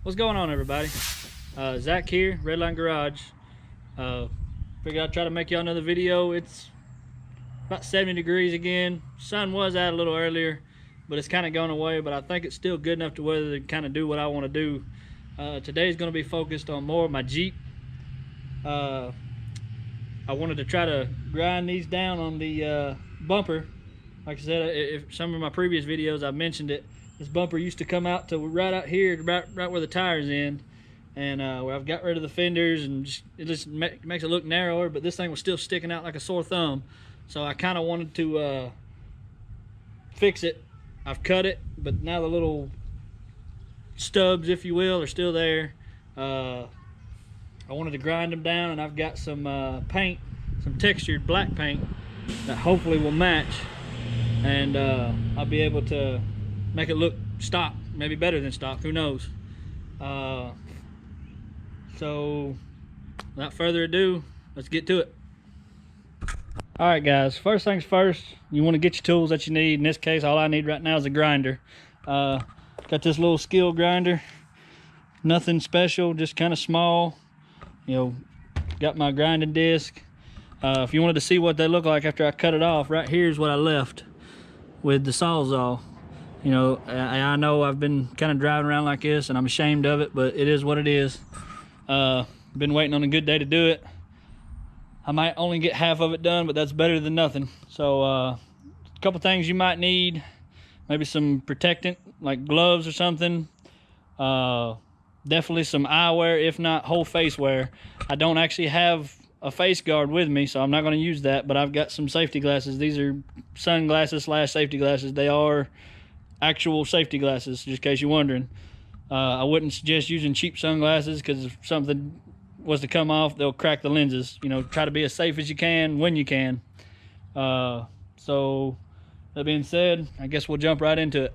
What's going on, everybody? Zach here, Redline Garage. Figured I'd try to make y'all another video. It's about 70 degrees again. Sun was out a little earlier, but it's kind of gone away, but I think it's still good enough to whether to kind of do what I want to do. Today's going to be focused on more of my Jeep. I wanted to try to grind these down on the bumper. Like I said, if some of my previous videos I've mentioned it. This bumper used to come out to right out here, right where the tires end, and where I've got rid of the fenders, and it just makes it look narrower. But this thing was still sticking out like a sore thumb, so I kind of wanted to fix it. I've cut it, but now the little stubs, if you will, are still there. I wanted to grind them down, and I've got some paint, some textured black paint that hopefully will match, and I'll be able to make it look stock, maybe better than stock, who knows. So without further ado, let's get to it. All right, guys, first things first, you want to get your tools that you need. In this case, all I need right now is a grinder. Got this little skill grinder, nothing special, just kind of small. You know, got my grinding disc. If you wanted to see what they look like after I cut it off, right here's what I left with the Sawzall. You know, I know I've been kind of driving around like this, and I'm ashamed of it, but it is what it is. Been waiting on a good day to do it. I might only get half of it done, but that's better than nothing. So a couple things you might need, maybe some protectant like gloves or something. Definitely some eyewear, if not whole face wear. I don't actually have a face guard with me, so I'm not going to use that, but I've got some safety glasses. These are sunglasses / safety glasses. They are actual safety glasses, just in case you're wondering. I wouldn't suggest using cheap sunglasses, because if something was to come off, they'll crack the lenses. You know, try to be as safe as you can when you can. So that being said, I guess we'll jump right into it.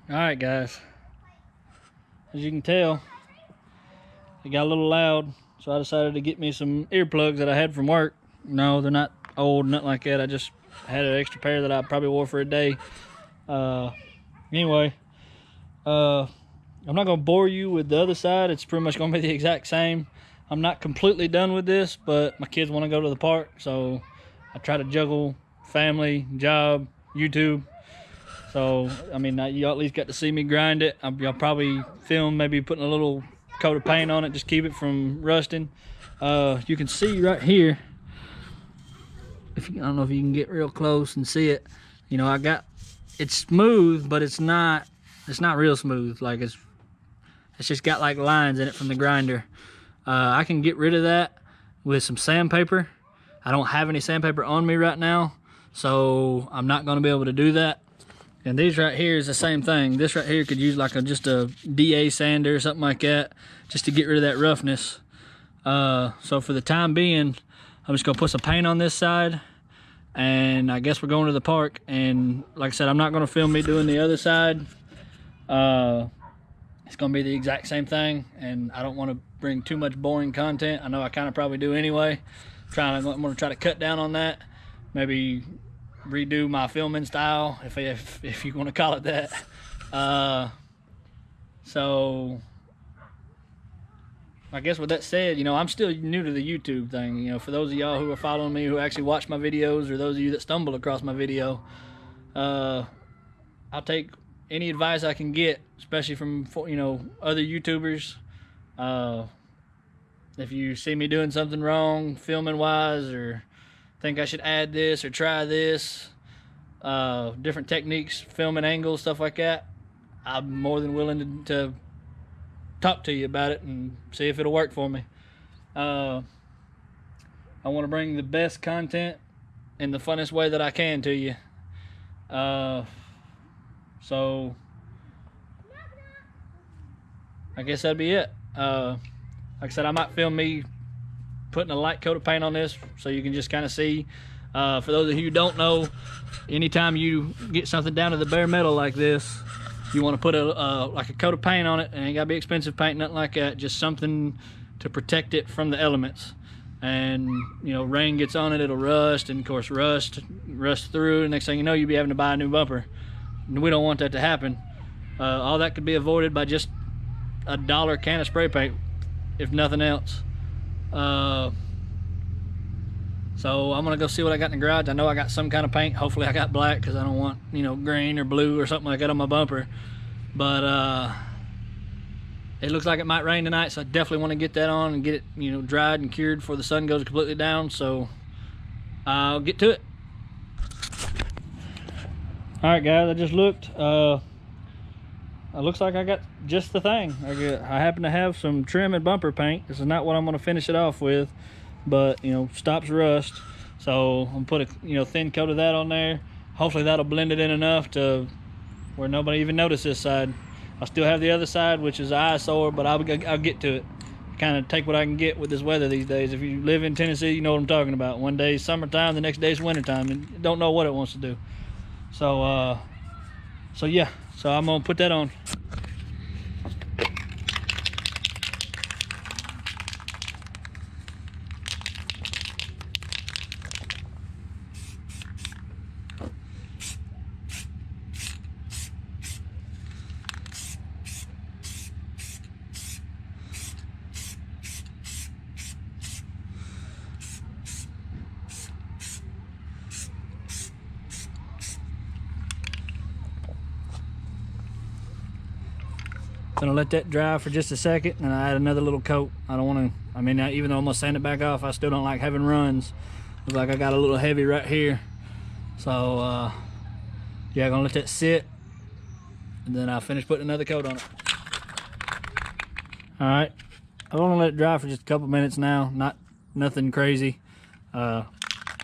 Alright, guys, as you can tell, it got a little loud, so I decided to get me some earplugs that I had from work. No, they're not old, nothing like that. I just had an extra pair that I probably wore for a day. Anyway, I'm not going to bore you with the other side. It's pretty much going to be the exact same. I'm not completely done with this, but my kids want to go to the park, so I try to juggle family, job, YouTube. So, I mean, you at least got to see me grind it. I'll probably film maybe putting a little coat of paint on it, just keep it from rusting. You can see right here, I don't know if you can get real close and see it. You know, it's smooth, but it's not real smooth. Like it's just got like lines in it from the grinder. I can get rid of that with some sandpaper. I don't have any sandpaper on me right now, so I'm not gonna be able to do that. And these right here is the same thing. This right here could use like just a DA sander or something like that, just to get rid of that roughness. So for the time being, I'm just gonna put some paint on this side, and I guess we're going to the park. And like I said, I'm not gonna film me doing the other side. It's gonna be the exact same thing, and I don't want to bring too much boring content. I know I kind of probably do anyway. I'm gonna try to cut down on that. Maybe redo my filming style, if you want to call it that. So I guess with that said, you know, I'm still new to the YouTube thing. You know, for those of y'all who are following me, who actually watch my videos, or those of you that stumble across my video, I'll take any advice I can get, especially from, you know, other YouTubers. If you see me doing something wrong filming wise, or think I should add this or try this, different techniques, filming angles, stuff like that, I'm more than willing to talk to you about it and see if it'll work for me. I want to bring the best content in the funnest way that I can to you. So I guess that'd be it. Like I said, I might film me putting a light coat of paint on this, so you can just kind of see. For those of you who don't know, anytime you get something down to the bare metal like this, you want to put like a coat of paint on it. And it ain't gotta be expensive paint, nothing like that, just something to protect it from the elements. And you know, rain gets on it, it'll rust, and of course rust through, and next thing you know, you'll be having to buy a new bumper. And we don't want that to happen. All that could be avoided by just a $1 can of spray paint, if nothing else. So I'm gonna go see what I got in the garage. I know I got some kind of paint. Hopefully I got black, because I don't want, you know, green or blue or something like that on my bumper. But it looks like it might rain tonight, so I definitely want to get that on and get it, you know, dried and cured before the sun goes completely down. So I'll get to it. All right, guys, I just looked. It looks like I got just the thing. I happen to have some trim and bumper paint. This is not what I'm going to finish it off with, but you know, stops rust. So I'm gonna put a, you know, thin coat of that on there. Hopefully that'll blend it in enough to where nobody even notices this side. I still have the other side, which is an eyesore, but I'll get to it. Kind of take what I can get with this weather these days. If you live in Tennessee, you know what I'm talking about. One day is summertime, the next day is wintertime, and you don't know what it wants to do. So yeah, so I'm gonna put that on. Gonna let that dry for just a second, and I add another little coat. I don't want to, I mean, even though I'm gonna sand it back off, I still don't like having runs. Looks like I got a little heavy right here. So yeah, gonna let that sit, and then I'll finish putting another coat on it. All right, I'm gonna let it dry for just a couple minutes now. Nothing crazy. I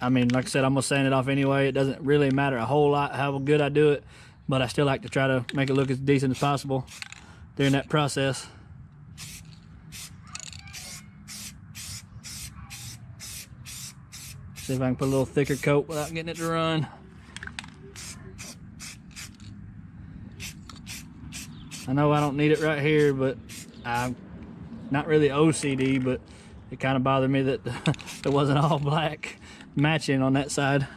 mean, like I said, I'm gonna sand it off anyway. It doesn't really matter a whole lot how good I do it, but I still like to try to make it look as decent as possible during that process. See if I can put a little thicker coat without getting it to run. I know I don't need it right here, but I'm not really OCD, but it kind of bothered me that it wasn't all black matching on that side.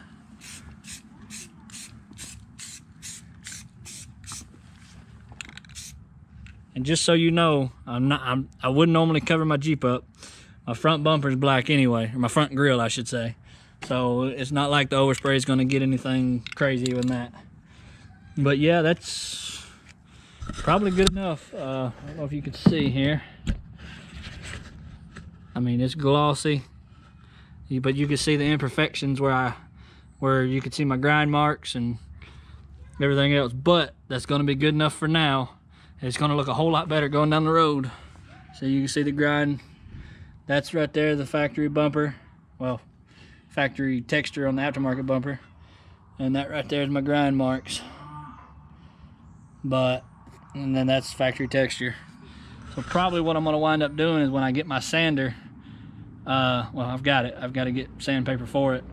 And just so you know, I wouldn't normally cover my Jeep up, my front bumper's black anyway, or my front grille, I should say. So it's not like the overspray is going to get anything crazy with that. But yeah, that's probably good enough. I don't know if you can see here. I mean, it's glossy, but you can see the imperfections where you can see my grind marks and everything else. But that's going to be good enough for now. It's going to look a whole lot better going down the road. So you can see the grind. That's right there, the factory bumper. Well, factory texture on the aftermarket bumper. And that right there is my grind marks. And then that's factory texture. So probably what I'm going to wind up doing is when I get my sander, well, I've got to get sandpaper for it.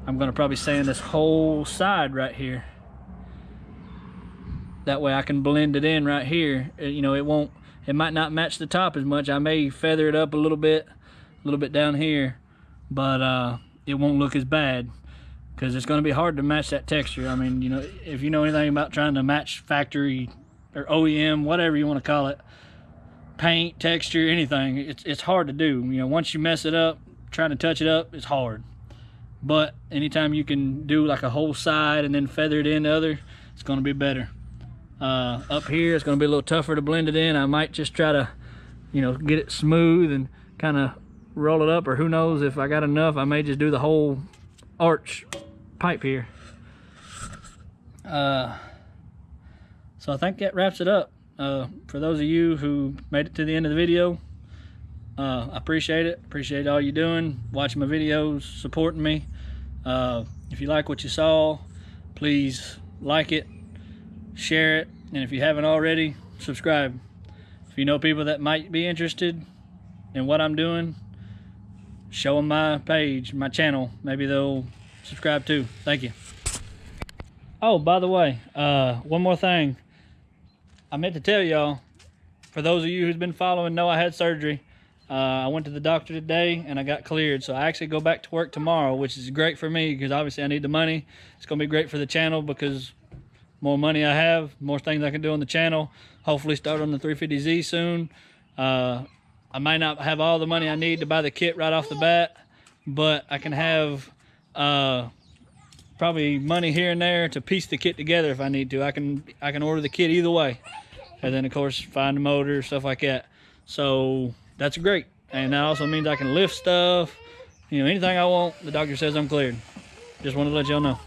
I'm going to probably sand this whole side right here. That way I can blend it in right here. You know, it might not match the top as much. I may feather it up a little bit down here, but it won't look as bad because it's going to be hard to match that texture. I mean, you know, if you know anything about trying to match factory or OEM, whatever you want to call it, paint, texture, anything, it's hard to do. You know, once you mess it up, trying to touch it up, it's hard. But anytime you can do like a whole side and then feather it in the other, it's going to be better. Up here, it's going to be a little tougher to blend it in. I might just try to, you know, get it smooth and kind of roll it up, or who knows, if I got enough, I may just do the whole arch pipe here. So I think that wraps it up. For those of you who made it to the end of the video, I appreciate it. Appreciate all you doing, watching my videos, supporting me. If you like what you saw, please like it, share it, and if you haven't already, subscribe. If you know people that might be interested in what I'm doing, show them my page, my channel. Maybe they'll subscribe too. Thank you. Oh, by the way, one more thing I meant to tell y'all. For those of you who's been following know I had surgery. I went to the doctor today and I got cleared, so I actually go back to work tomorrow, which is great for me because obviously I need the money. It's gonna be great for the channel because more money I have, more things I can do on the channel. Hopefully start on the 350Z soon. I might not have all the money I need to buy the kit right off the bat, but I can have probably money here and there to piece the kit together if I need to. I can order the kit either way, and then of course find the motor, stuff like that. So that's great, and that also means I can lift stuff. You know, anything I want, the doctor says I'm cleared. Just wanted to let y'all know.